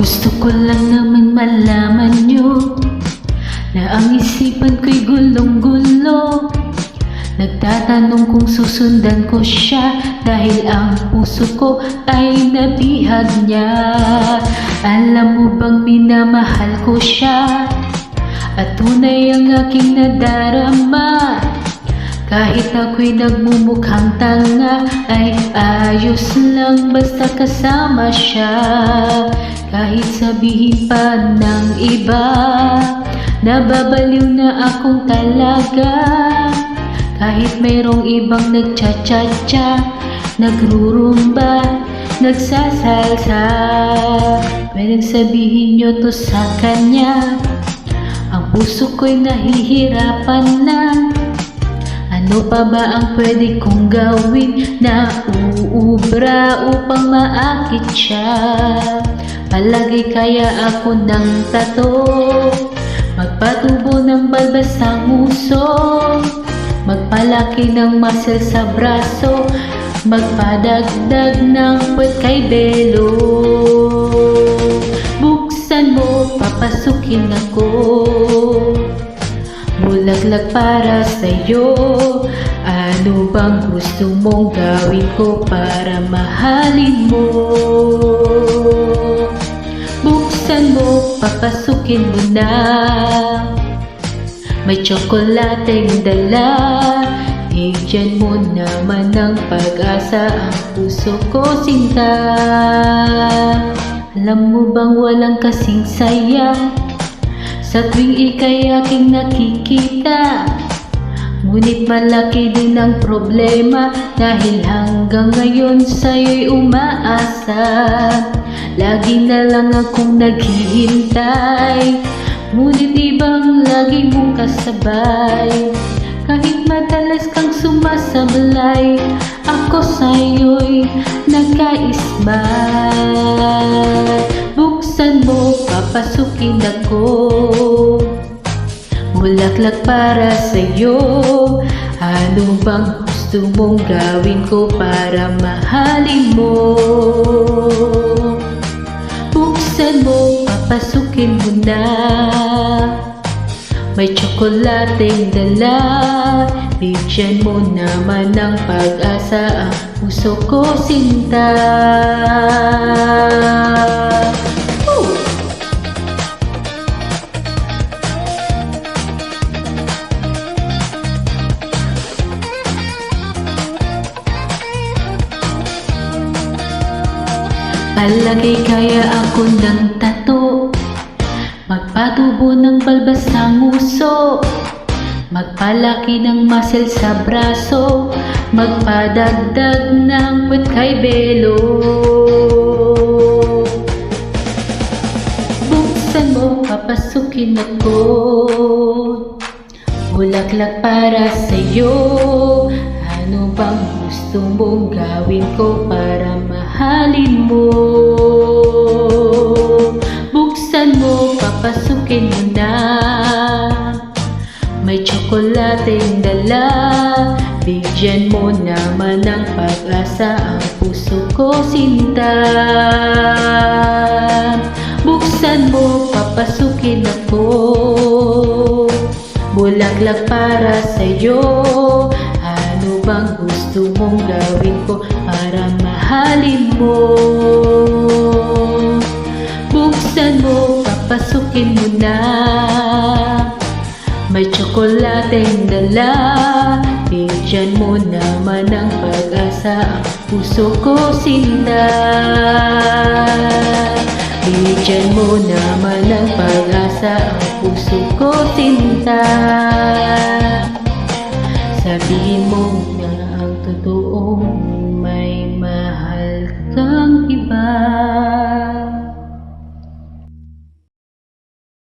Gusto ko lang naman malaman nyo na ang isipan ko'y gulong-gulo. Nagtatanong kung susundan ko siya dahil ang puso ko ay nabihag niya. Alam mo bang minamahal ko siya at tunay ang aking nadarama. Kahit ako'y nagmumukhang tanga ay ayos lang basta kasama siya. Kahit sabihin pa ng iba, nababaliw na akong talaga. Kahit mayroong ibang nagcha-cha-cha, nagrurumba, nagsasalsa, pwedeng sabihin nyo to sa kanya. Ang puso ko'y nahihirapan na. Ano pa ba ang pwede kong gawin na uubra upang maakit siya? Palagi kaya ako ng tato, magpatubo ng balbas sa nguso, magpalaki ng muscle sa braso, magpadagdag ng puwet kay belo. Buksan mo, papasukin ako, bulaklak para sa'yo. Ano bang gusto mong gawin ko para mahalin mo? Buksan mo, papasukin mo na. May tsokolateng dala, bigyan mo naman ng pag-asa ang puso ko, sinta. Alam mo bang walang kasing saya sa tuwing ika'y aking nakikita? Ngunit malaki din ang problema dahil hanggang ngayon sa'yo'y umaasa. Lagi na lang akong naghihintay, ngunit ibang lagi mong kasabay. Kahit madalas kang sumasablay, ako sa'yo'y nagka-ismay. Buksan mo, papasukin ako, bulaklak para sa'yo. Ano bang gusto mong gawin ko para mahalin mo? Buksan mo, papasukin mo na. May tsokolateng dala, bigyan mo naman ng pag-asa ang puso ko, sinta. Palagi kaya ako ng tato, magpatubo ng balbas sa nguso, magpalaki ng muscle sa braso, magpadagdag ng puwet kay belo. Buksan mo, papasukin ako, bulaklak para sa'yo. Ano bang gusto mong gawin ko para mahalin mo? Buksan mo, papasukin mo na. May tsokolateng dala, bigyan mo naman ng pag-asa ang puso ko, sinta. Buksan mo, papasukin ako, bulaklak para sa'yo. Ano bang gusto mong gawin ko para mahalin mo? Buksan mo, papasukin mo na. May tsokolateng dala, bigyan mo naman ng pag-asa ang puso ko, sinta. Bigyan mo naman ng pag-asa ang puso ko, sinta. Sabihin mo